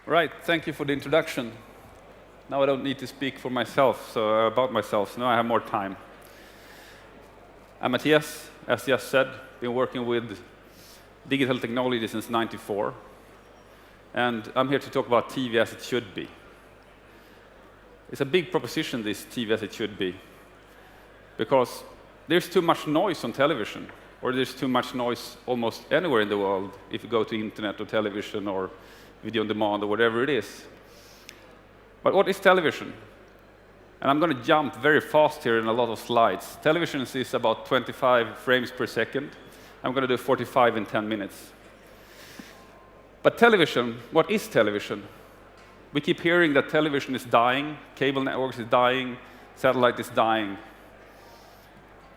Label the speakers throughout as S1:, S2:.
S1: Right, thank you for the introduction. Now I don't need to speak for myself, about myself, so now I have more time. I'm Mattias, as just said, been working with digital technology since '94, and I'm here to talk about TV as it should be. It's a big proposition, this TV as it should be, because there's too much noise on television, or there's too much noise almost anywhere in the world if you go to internet or television or video on demand or whatever it is. But what is television? And I'm going to jump very fast here in a lot of slides. Television is about 25 frames per second. I'm going to do 45 in 10 minutes. But television, what is television? We keep hearing that television is dying, cable networks is dying, satellite is dying.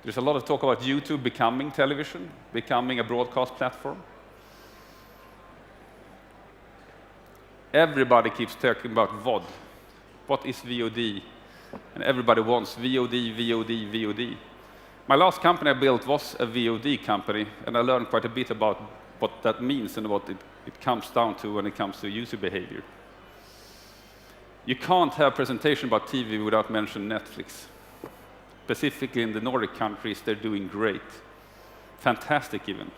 S1: There's a lot of talk about YouTube becoming television, becoming a broadcast platform. Everybody keeps talking about VOD. What is VOD? And everybody wants VOD, VOD, VOD. My last company I built was a VOD company, and I learned quite a bit about what that means and what it comes down to when it comes to user behavior. You can't have a presentation about TV without mentioning Netflix. Specifically in the Nordic countries, they're doing great. Fantastic even.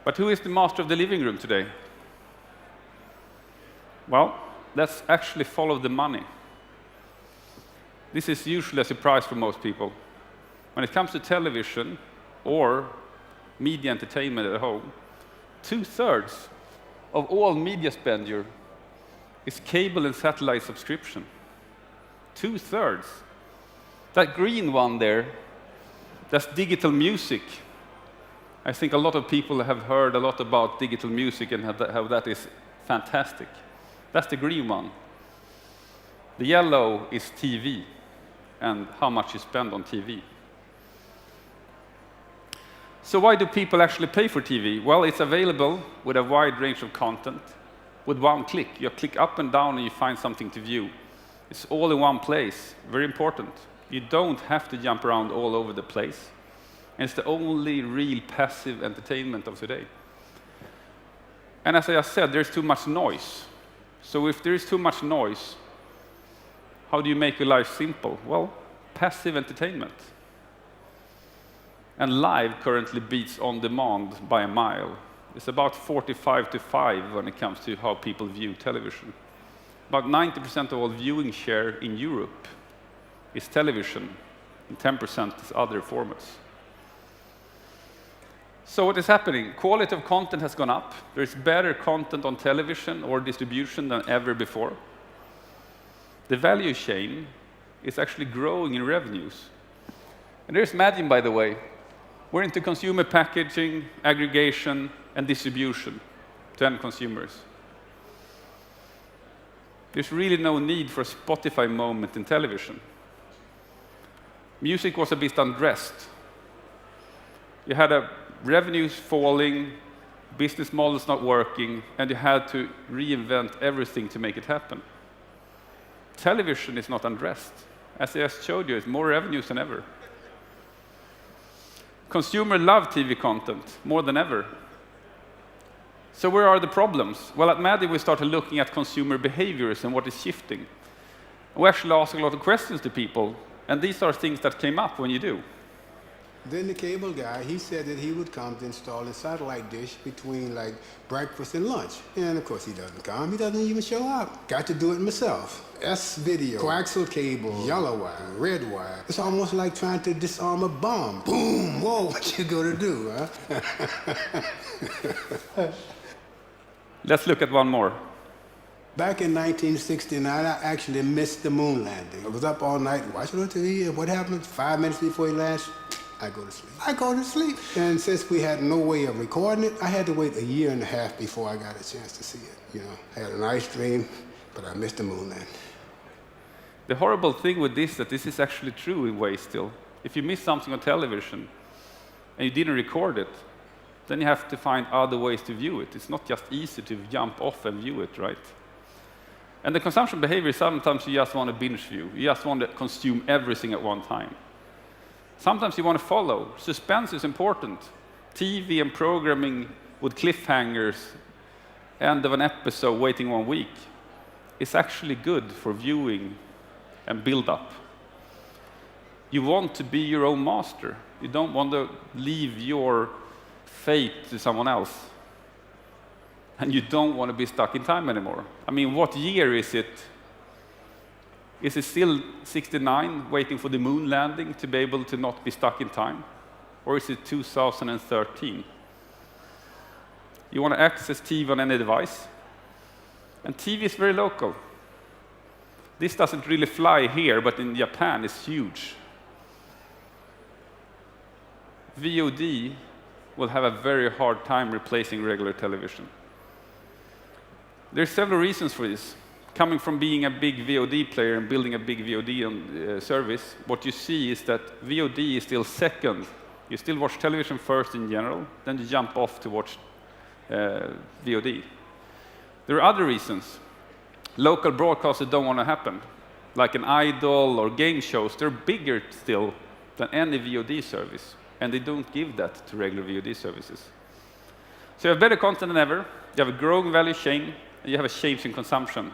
S1: But who is the master of the living room today? Well, let's actually follow the money. This is usually a surprise for most people. When it comes to television or media entertainment at home, 2/3 of all media spending is cable and satellite subscription. 2/3. That green one there, that's digital music. I think a lot of people have heard a lot about digital music and how that is fantastic. That's the green one. The yellow is TV and how much you spend on TV. So why do people actually pay for TV? Well, it's available with a wide range of content. With one click, you click up and down and you find something to view. It's all in one place, very important. You don't have to jump around all over the place. And it's the only real passive entertainment of today. And as I just said, there's too much noise. So if there is too much noise, how do you make your life simple? Well, passive entertainment. And live currently beats on demand by a mile. It's about 45-5 when it comes to how people view television. About 90% of all viewing share in Europe is television, and 10% is other formats. So what is happening? Quality of content has gone up. There's better content on television or distribution than ever before. The value chain is actually growing in revenues. And there's Magine, by the way. We're into consumer packaging, aggregation, and distribution to end consumers. There's really no need for a Spotify moment in television. Music was a bit undressed. You had revenues falling, business models not working, and you had to reinvent everything to make it happen. Television is not undressed. As I just showed you, it's more revenues than ever. Consumers love TV content more than ever. So where are the problems? Well, at Magine we started looking at consumer behaviors and what is shifting. We actually asked a lot of questions to people, and these are things that came up when you do.
S2: Then the cable guy, he said that he would come to install a satellite dish between like breakfast and lunch. And of course he doesn't come, he doesn't even show up. Got to do it myself. S-video, coaxial cable, yellow wire, red wire. It's almost like trying to disarm a bomb. Boom, whoa, what you gonna do, huh?
S1: Let's look at one more.
S2: Back in 1969, I actually missed the moon landing. I was up all night watching on TV, and what happened? 5 minutes before he lands, I go to sleep. I go to sleep. And since we had no way of recording it, I had to wait 1.5 years before I got a chance to see it. You know, I had a nice dream, but I missed the moon landing.
S1: The horrible thing with this is that this is actually true in ways still. If you miss something on television and you didn't record it, then you have to find other ways to view it. It's not just easy to jump off and view it, right? And the consumption behavior, sometimes you just want to binge view. You just want to consume everything at one time. Sometimes you want to follow. Suspense is important. TV and programming with cliffhangers end of an episode waiting 1 week is actually good for viewing and build-up. You want to be your own master. You don't want to leave your fate to someone else. And you don't want to be stuck in time anymore. I mean, what year is it? Is it still 69, waiting for the moon landing to be able to not be stuck in time? Or is it 2013? You want to access TV on any device. And TV is very local. This doesn't really fly here, but in Japan it's huge. VOD will have a very hard time replacing regular television. There are several reasons for this. Coming from being a big VOD player and building a big VOD service, what you see is that VOD is still second. You still watch television first in general, then you jump off to watch VOD. There are other reasons. Local broadcasters don't want to happen. Like an Idol or game shows, they're bigger still than any VOD service. And they don't give that to regular VOD services. So you have better content than ever, you have a growing value chain, and you have a change in consumption.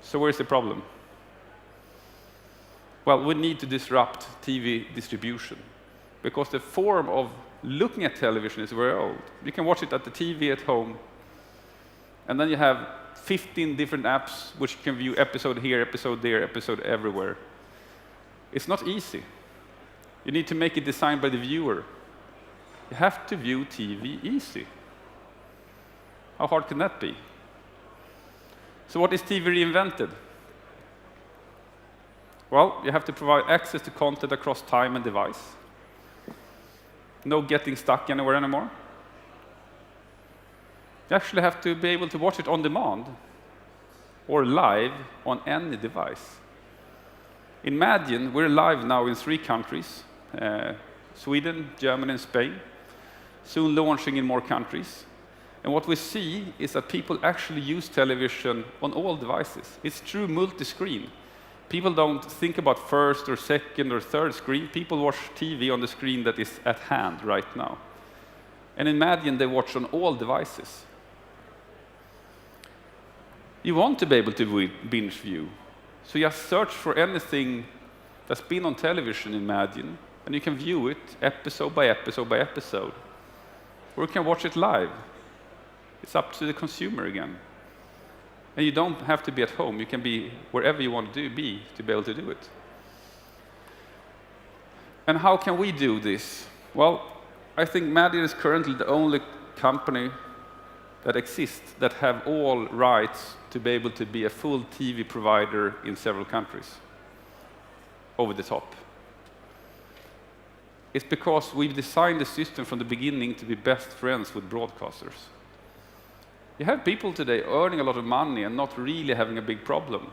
S1: So where's the problem? Well, we need to disrupt TV distribution, because the form of looking at television is very old. You can watch it at the TV at home, and then you have 15 different apps which you can view episode here, episode there, episode everywhere. It's not easy. You need to make it designed by the viewer. You have to view TV easy. How hard can that be? So what is TV reinvented? Well, you have to provide access to content across time and device. No getting stuck anywhere anymore. You actually have to be able to watch it on demand or live on any device. In Magine, we're live now in 3 countries, Sweden, Germany, and Spain, soon launching in more countries. And what we see is that people actually use television on all devices. It's true multi-screen. People don't think about first or second or third screen. People watch TV on the screen that is at hand right now. And in Magine, they watch on all devices. You want to be able to binge view. So just search for anything that's been on television in Magine, and you can view it episode by episode by episode. Or you can watch it live. It's up to the consumer again. And you don't have to be at home. You can be wherever you want to be able to do it. And how can we do this? Well, I think Magine is currently the only company that exists that have all rights to be able to be a full TV provider in several countries, over the top. It's because we've designed the system from the beginning to be best friends with broadcasters. You have people today earning a lot of money and not really having a big problem,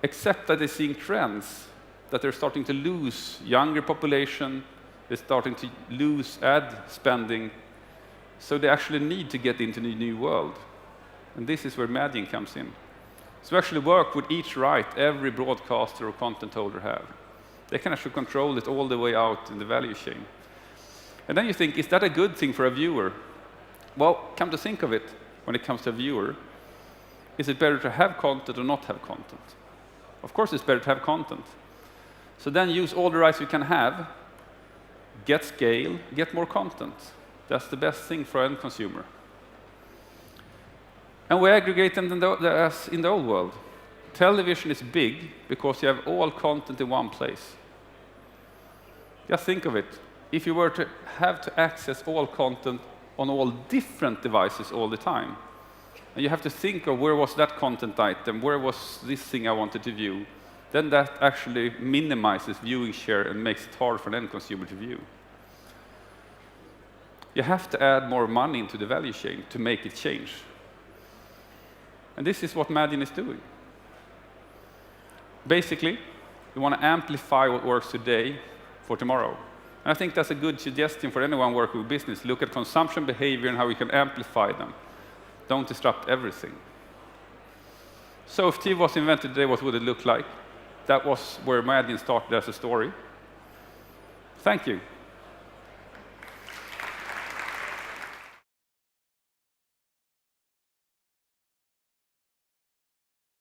S1: except that they're seeing trends, that they're starting to lose younger population, they're starting to lose ad spending, so they actually need to get into the new world. And this is where Magine comes in. So we actually work with each right every broadcaster or content holder have. They can actually control it all the way out in the value chain. And then you think, is that a good thing for a viewer? Well, come to think of it, when it comes to a viewer, is it better to have content or not have content? Of course it's better to have content. So then use all the rights you can have, get scale, get more content. That's the best thing for an end consumer. And we aggregate them as in the old world. Television is big because you have all content in one place. Just think of it. If you were to have to access all content on all different devices all the time, and you have to think of where was that content item, where was this thing I wanted to view, then that actually minimizes viewing share and makes it hard for an end consumer to view. You have to add more money into the value chain to make it change. And this is what Magine is doing. Basically, we want to amplify what works today for tomorrow. And I think that's a good suggestion for anyone working with business. Look at consumption behavior and how we can amplify them. Don't disrupt everything. So if TV was invented today, what would it look like? That was where Magine started as a story. Thank you.